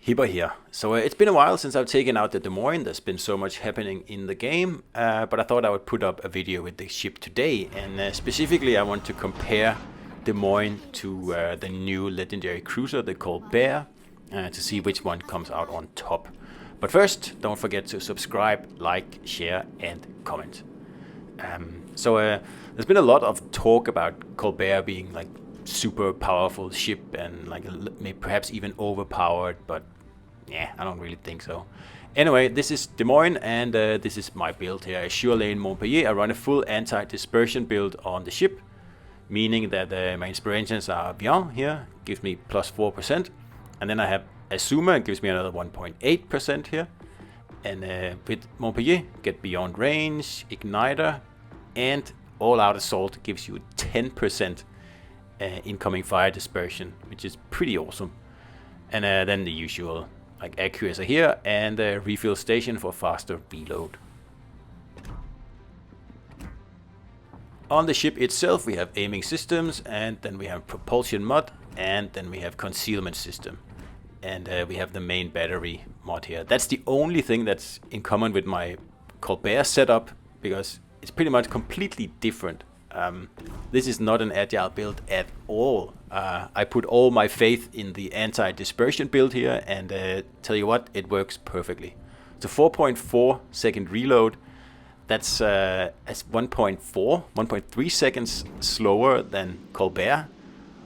Hipper here. So it's been a while since I've taken out the Des Moines. There's been so much happening in the game, but I thought I would put up a video with the ship today, and specifically I want to compare Des Moines to the new legendary cruiser, the Colbert, to see which one comes out on top. But first, don't forget to subscribe, like, share and comment. There's been a lot of talk about Colbert being like super powerful ship and like maybe perhaps even overpowered, but yeah, I don't really think so. Anyway, this is Des Moines, and this is my build here. I Sure Lane Montpellier. I run a full anti-dispersion build on the ship, meaning that my inspirations are Avion here, gives me plus 4%, and then I have Azuma, gives me another 1.8% here, and with Montpellier, get Beyond Range, Igniter, and All Out Assault gives you 10% incoming fire dispersion, which is pretty awesome. And then the usual like accuracy here, and the refill station for faster reload. On the ship itself we have aiming systems, and then we have propulsion mod, and then we have concealment system, and we have the main battery mod here. That's the only thing that's in common with my Colbert setup, because it's pretty much completely different. This is not an agile build at all. I put all my faith in the anti-dispersion build here, and tell you what, it works perfectly. So 4.4 second reload, that's 1.3 seconds slower than Colbert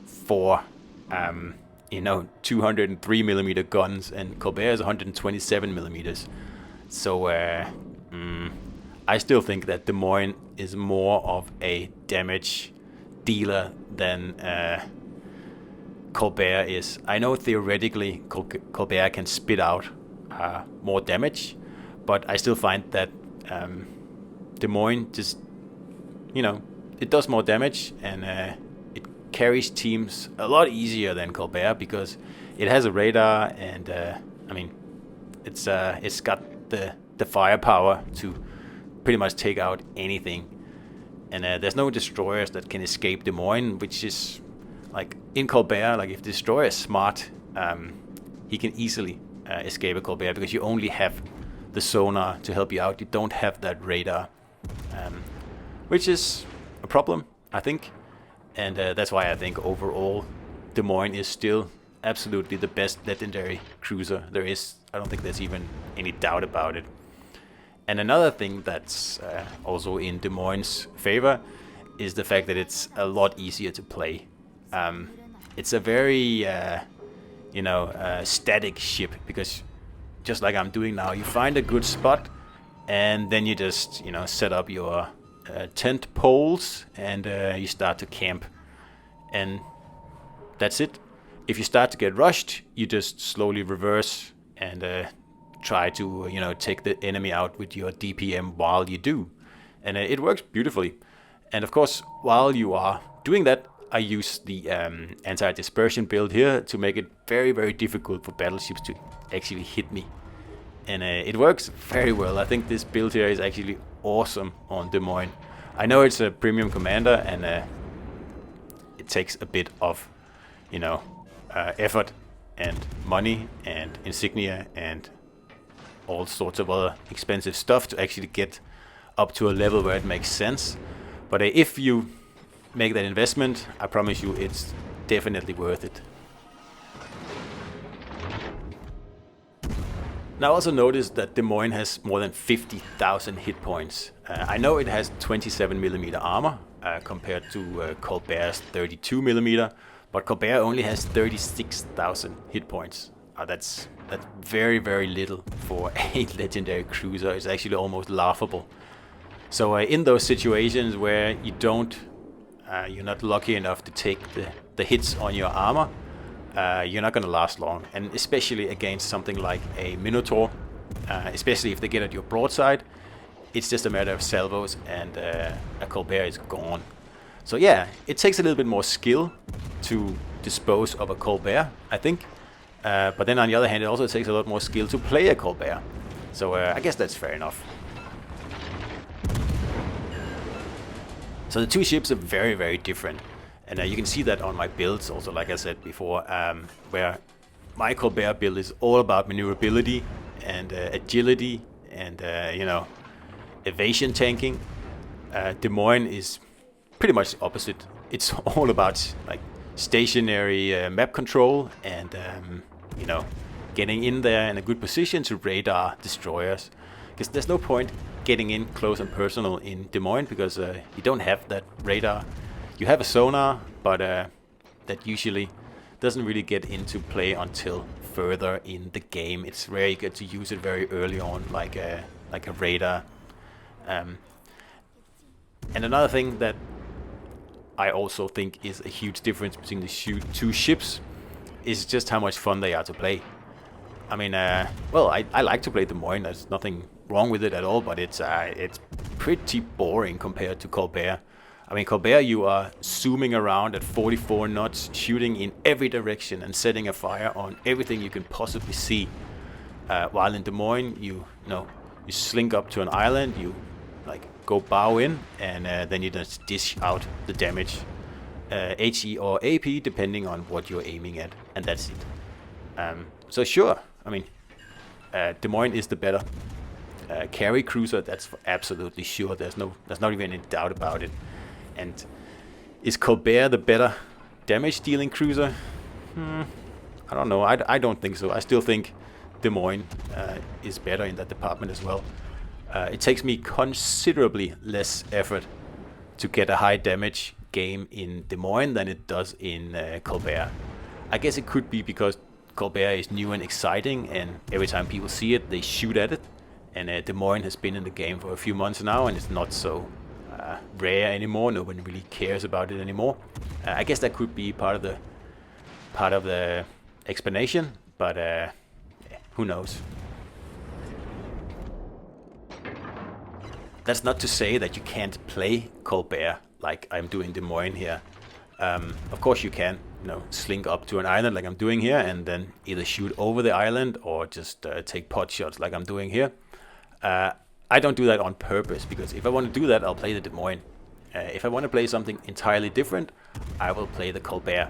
for 203 millimeter guns, and Colbert is 127 millimeters. So I still think that Des Moines is more of a damage dealer than Colbert is. I know theoretically Colbert can spit out more damage, but I still find that Des Moines just, it does more damage, and it carries teams a lot easier than Colbert because it has a radar, and it's got the firepower to pretty much take out anything, and there's no destroyers that can escape Des Moines, which is like in Colbert. Like if the destroyer is smart, he can easily escape a Colbert because you only have the sonar to help you out. You don't have that radar, which is a problem, I think, and that's why I think overall Des Moines is still absolutely the best legendary cruiser there is. I don't think there's even any doubt about it. And another thing that's also in Des Moines' favor is the fact that it's a lot easier to play. It's a very, static ship, because just like I'm doing now, you find a good spot, and then you just, set up your tent poles, and you start to camp. And that's it. If you start to get rushed, you just slowly reverse and try to take the enemy out with your DPM while you do, and it works beautifully. And of course, while you are doing that, I use the anti-dispersion build here to make it very, very difficult for battleships to actually hit me, and it works very well. I think this build here is actually awesome on Des Moines. I know it's a premium commander, and it takes a bit of effort and money and insignia and all sorts of other expensive stuff to actually get up to a level where it makes sense. But if you make that investment, I promise you it's definitely worth it. Now also notice that Des Moines has more than 50,000 hit points. I know it has 27 millimeter armor compared to Colbert's 32 millimeter, but Colbert only has 36,000 hit points. That's very, very little for a legendary cruiser. It's actually almost laughable. So in those situations where you're not lucky enough to take the hits on your armor, you're not going to last long. And especially against something like a Minotaur, especially if they get at your broadside, it's just a matter of salvos, and a Colbert is gone. So yeah, it takes a little bit more skill to dispose of a Colbert, I think. But then on the other hand, it also takes a lot more skill to play a Colbert. So I guess that's fair enough. So the two ships are very, very different. And you can see that on my builds also, like I said before, where my Colbert build is all about maneuverability and agility and evasion tanking. Des Moines is pretty much the opposite. It's all about like stationary map control and getting in there in a good position to radar destroyers. Because there's no point getting in close and personal in Des Moines because you don't have that radar. You have a sonar, but that usually doesn't really get into play until further in the game. It's rare you get to use it very early on, like a radar. And another thing that I also think is a huge difference between the two ships is just how much fun they are to play. I mean, I like to play Des Moines. There's nothing wrong with it at all, but it's pretty boring compared to Colbert. I mean, Colbert, you are zooming around at 44 knots, shooting in every direction and setting a fire on everything you can possibly see. While in Des Moines, you slink up to an island, you like go bow in, and then you just dish out the damage, HE or AP, depending on what you're aiming at, and that's it. So sure, I mean, Des Moines is the better carry cruiser. That's absolutely sure. There's not even any doubt about it. And is Colbert the better damage-dealing cruiser? I don't know. I don't think so. I still think Des Moines is better in that department as well. It takes me considerably less effort to get a high damage game in Des Moines than it does in Colbert. I guess it could be because Colbert is new and exciting, and every time people see it, they shoot at it. And Des Moines has been in the game for a few months now, and it's not so rare anymore. Nobody really cares about it anymore. I guess that could be part of the explanation, but who knows? That's not to say that you can't play Colbert like I'm doing Des Moines here. Of course you can, slink up to an island like I'm doing here, and then either shoot over the island or just take pot shots like I'm doing here. I don't do that on purpose, because if I want to do that, I'll play the Des Moines. If I want to play something entirely different, I will play the Colbert.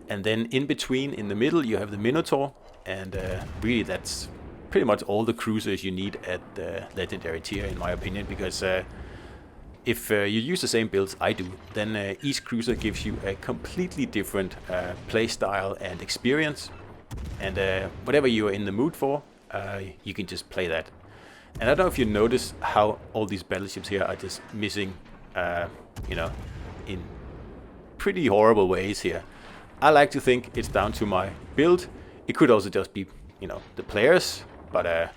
And then in between, in the middle, you have the Minotaur, and really that's pretty much all the cruisers you need at the Legendary tier, in my opinion, because if you use the same builds I do, then each cruiser gives you a completely different playstyle and experience, and whatever you're in the mood for, you can just play that. And I don't know if you notice how all these battleships here are just missing, in pretty horrible ways here. I like to think it's down to my build. It could also just be, the players, but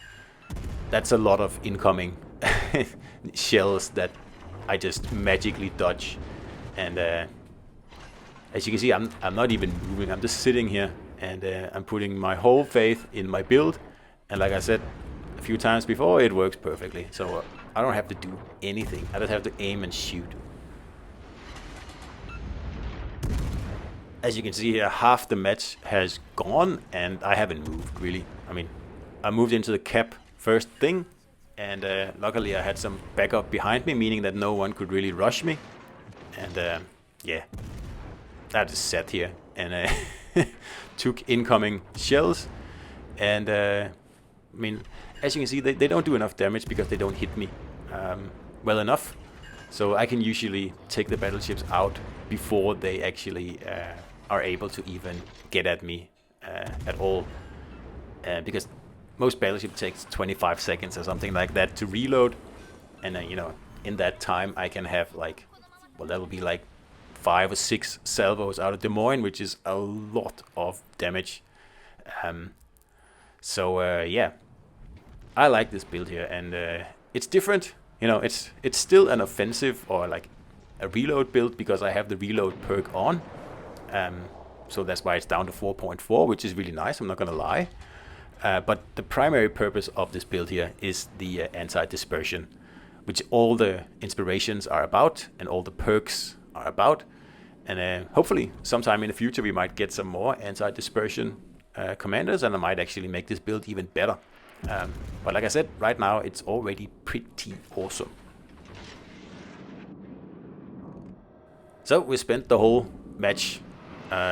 that's a lot of incoming shells that I just magically dodge. And as you can see, I'm not even moving. I'm just sitting here, and I'm putting my whole faith in my build. And like I said a few times before, it works perfectly. So I don't have to do anything. I just have to aim and shoot. As you can see here, half the match has gone, and I haven't moved really. I mean, I moved into the cap first thing, and luckily I had some backup behind me, meaning that no one could really rush me. And yeah, I just sat here and took incoming shells. And I mean, as you can see, they don't do enough damage because they don't hit me well enough. So I can usually take the battleships out before they actually are able to even get at me at all. Because most battleship takes 25 seconds or something like that to reload. And in that time I can have that will be like 5 or 6 salvos out of Des Moines, which is a lot of damage. Yeah, I like this build here, and it's different. It's still an offensive or like a reload build because I have the reload perk on. So that's why it's down to 4.4, which is really nice, I'm not gonna lie. But the primary purpose of this build here is the anti-dispersion, which all the inspirations are about and all the perks are about. And hopefully sometime in the future we might get some more anti-dispersion commanders, and I might actually make this build even better. But like I said, right now it's already pretty awesome. So we spent the whole match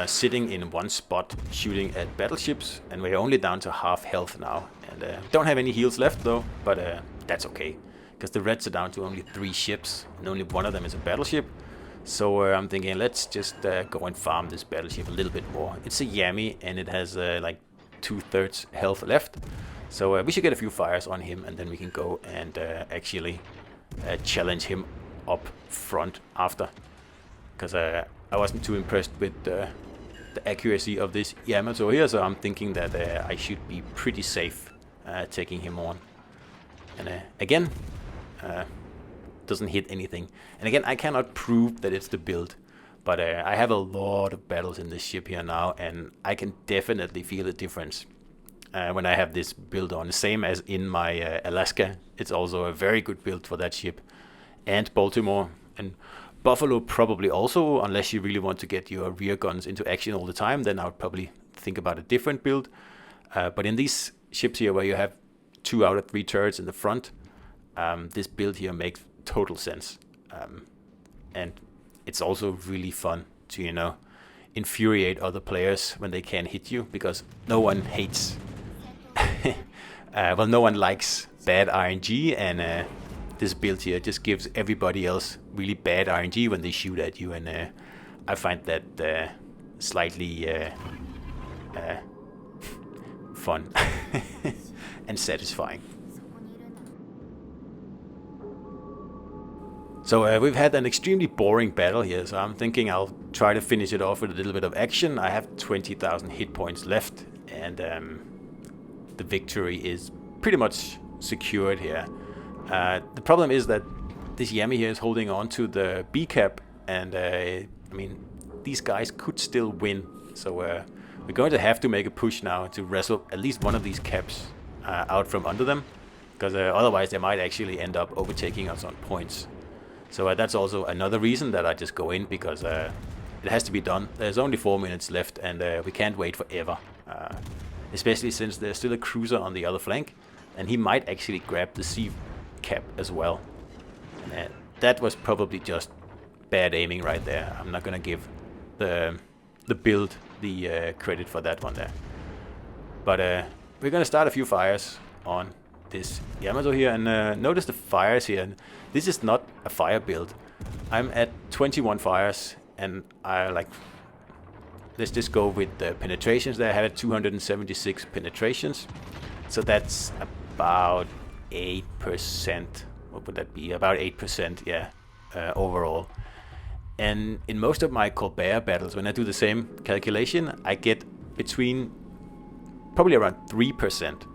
sitting in one spot shooting at battleships, and we're only down to half health now. And don't have any heals left though, but that's okay, because the Reds are down to only 3 ships, and only one of them is a battleship. So I'm thinking, let's just go and farm this battleship a little bit more. It's a Yami, and it has like 2/3 health left. So we should get a few fires on him, and then we can go and actually challenge him up front after. Because I wasn't too impressed with the accuracy of this Yamato here, so I'm thinking that I should be pretty safe taking him on. And again, doesn't hit anything. And again, I cannot prove that it's the build, but I have a lot of battles in this ship here now, and I can definitely feel the difference when I have this build on. Same as in my Alaska, it's also a very good build for that ship. And Baltimore and Buffalo probably also, unless you really want to get your rear guns into action all the time, then I would probably think about a different build. But in these ships here where you have 2 out of 3 turrets in the front, this build here makes total sense. And it's also really fun to, you know, infuriate other players when they can't hit you, because no one hates well, no one likes bad RNG, and this build here just gives everybody else really bad RNG when they shoot at you, and I find that slightly fun and satisfying. So we've had an extremely boring battle here, so I'm thinking I'll try to finish it off with a little bit of action. I have 20,000 hit points left, and the victory is pretty much secured here. The problem is that this Yami here is holding on to the B cap, and I mean, these guys could still win. So we're going to have to make a push now to wrestle at least one of these caps out from under them, because otherwise they might actually end up overtaking us on points. So that's also another reason that I just go in, because it has to be done. There's only 4 minutes left, and we can't wait forever. Especially since there's still a cruiser on the other flank, and he might actually grab the C cap as well. And that was probably just bad aiming right there. I'm not gonna give the build the credit for that one there. But we're gonna start a few fires on this Yamato here, and notice the fires here. And this is not a fire build. I'm at 21 fires, and I like, let's just go with the penetrations there. I have 276 penetrations, so that's about 8%. What would that be? About 8%, yeah, overall. And in most of my Colbert battles, when I do the same calculation, I get between probably around 3%.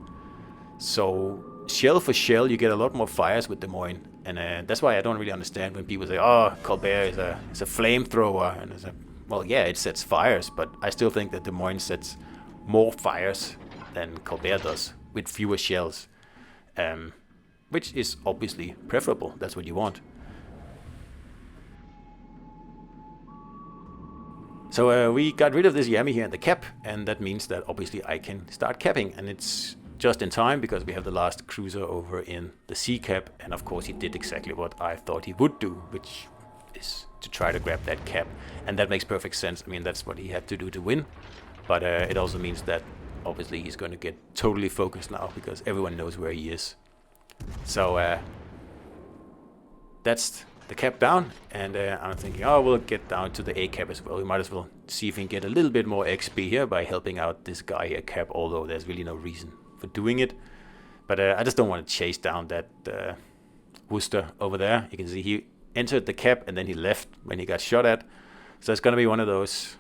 So shell for shell, you get a lot more fires with the Moines, and that's why I don't really understand when people say, "Oh, Colbert is a flamethrower," and it's a, well, yeah, it sets fires, but I still think that the Moines sets more fires than Colbert does with fewer shells, which is obviously preferable. That's what you want. So we got rid of this Yami here in the cap, and that means that obviously I can start capping, and it's just in time because we have the last cruiser over in the C cap, and of course he did exactly what I thought he would do, which is to try to grab that cap, and that makes perfect sense. I mean, that's what he had to do to win, but it also means that obviously he's going to get totally focused now because everyone knows where he is. So that's the cap down, and I'm thinking, oh, we'll get down to the A cap as well. We might as well see if we can get a little bit more XP here by helping out this guy here cap, although there's really no reason for doing it. But I just don't want to chase down that Worcester over there. You can see he entered the cap and then he left when he got shot at. So it's going to be one of those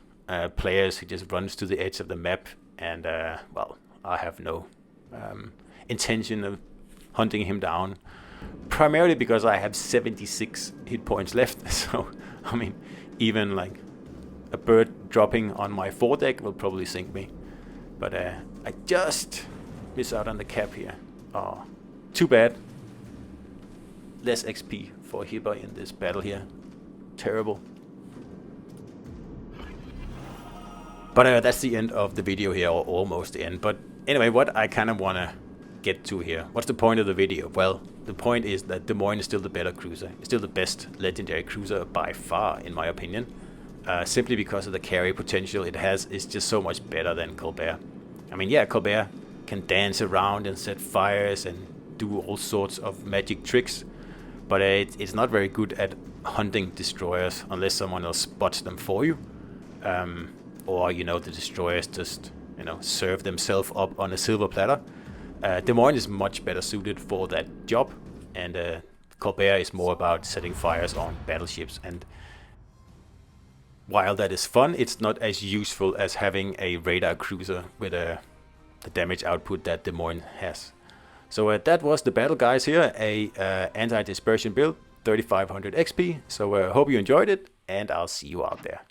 players who just runs to the edge of the map, and well, I have no intention of hunting him down, primarily because I have 76 hit points left. So I mean, even like a bird dropping on my foredeck will probably sink me. But I just miss out on the cap here. Oh, too bad. Less XP for Hibber in this battle here. Terrible. But that's the end of the video here, or almost the end. But anyway, what I kind of want to get to here, what's the point of the video? Well, the point is that the Moines is still the better cruiser. It's still the best legendary cruiser by far, in my opinion. simply because of the carry potential it has is just so much better than Colbert. I mean, yeah, Colbert can dance around and set fires and do all sorts of magic tricks, but it's not very good at hunting destroyers unless someone else spots them for you, or the destroyers just serve themselves up on a silver platter. Des Moines is much better suited for that job, and Colbert is more about setting fires on battleships. And while that is fun, it's not as useful as having a radar cruiser with the damage output that Des Moines has. So that was the battle, guys. Here, a anti-dispersion build, 3500 XP. So hope you enjoyed it, and I'll see you out there.